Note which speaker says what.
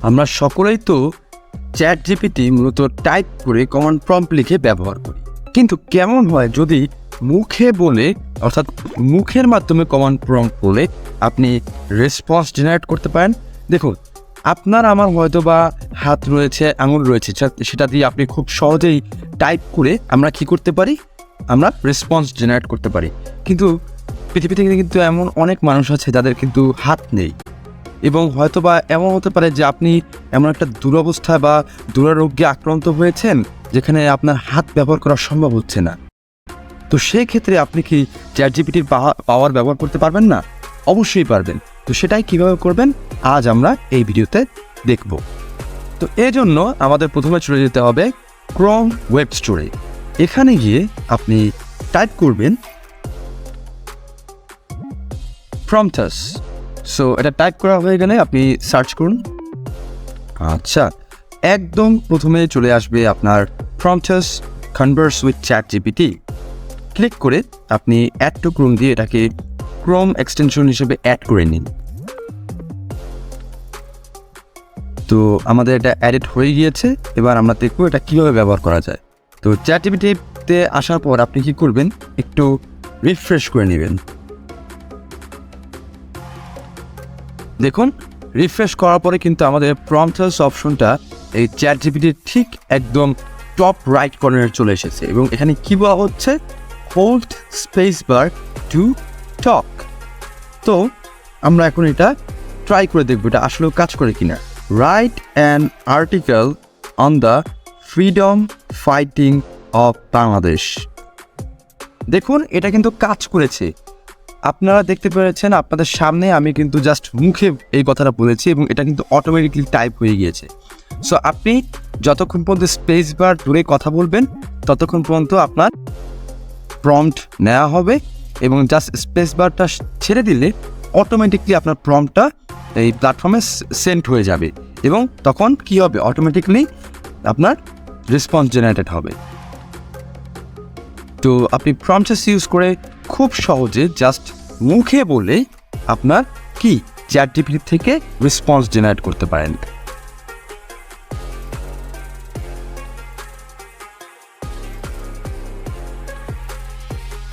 Speaker 1: আমরা সকলেই তো চ্যাট জিপিটি মূলত টাইপ করে কমান্ড প্রম্পট লিখে ব্যবহার করি, কিন্তু কেমন হয় যদি মুখে বলে অর্থাৎ মুখের মাধ্যমে কমান্ড প্রম্পট বলে আপনি রেসপন্স জেনারেট করতে পারেন। দেখুন, আপনার আমার হয়তো বা হাত রয়েছে, আঙুল রয়েছে, সেটা দিয়ে আপনি খুব সহজেই টাইপ করে আমরা কি করতে পারি, আমরা রেসপন্স জেনারেট করতে পারি। কিন্তু পৃথিবীতে কিন্তু এমন অনেক মানুষ আছে যাদের কিন্তু হাত নেই, এবং হয়তো বা এমন হতে পারে যে আপনি এমন একটা দুরবস্থায় বা দুরারোগ্যে আক্রান্ত হয়েছেন যেখানে আপনার হাত ব্যবহার করা সম্ভব হচ্ছে না। তো সেই ক্ষেত্রে আপনি কি চ্যাট জিপিটির পাওয়ার ব্যবহার করতে পারবেন না? অবশ্যই পারবেন। তো সেটাই কিভাবে করবেন আজ আমরা এই ভিডিওতে দেখব। তো এই জন্য আমাদের প্রথমে চলে যেতে হবে ক্রোম ওয়েব স্টোরে। এখানে গিয়ে আপনি টাইপ করবেন Promptheus। সো এটা টাইপ করা হয়ে গেলে আপনি সার্চ করুন। আচ্ছা, একদম প্রথমে চলে আসবে আপনার Promptheus Converse with ChatGPT। Click করে আপনি অ্যাড টু ক্রোম দিয়ে এটাকে ক্রোম এক্সটেনশন হিসেবে অ্যাড করে নিন। তো আমাদের এটা অ্যাডেড হয়ে গিয়েছে। এবার আমরা দেখবো এটা কীভাবে ব্যবহার করা যায়। তো ChatGPT-তে আসার পর আপনি কি করবেন, একটু রিফ্রেশ করে নেবেন। দেখুন, রিফ্রেশ করার পরে কিন্তু আমাদের Promptheus অপশনটা এই ChatGPT-র ঠিক একদম টপ রাইট কর্নারে চলে এসেছে, এবং এখানে কি বলা হচ্ছে, hold space bar to talk. তো আমরা এখন এটা ট্রাই করে দেখবো এটা আসলেও কাজ করে কিনা। Write an article on the freedom fighting of Bangladesh. দেখুন, এটা কিন্তু কাজ করেছে। আপনারা দেখতে পেরেছেন আপনাদের সামনে আমি কিন্তু জাস্ট মুখে এই কথাটা বলেছি এবং এটা কিন্তু অটোমেটিকলি টাইপ হয়ে গিয়েছে। সো আপনি যতক্ষণ পর্যন্ত স্পেস বার ধরে কথা বলবেন ততক্ষণ পর্যন্ত আপনার প্রম্পট নেওয়া হবে, এবং জাস্ট স্পেস বারটা ছেড়ে দিলে অটোমেটিকলি আপনার প্রম্পটটা এই প্ল্যাটফর্মে সেন্ড হয়ে যাবে, এবং তখন কি হবে, অটোমেটিকলি আপনার রেসপন্স জেনারেটেড হবে। তো আপনি Promptheus ইউজ করে খুব সহজে জাস্ট মুখে বলে আপনার কি চ্যাট জিপিটি থেকে রেসপন্স জেনারেট করতে পারেন।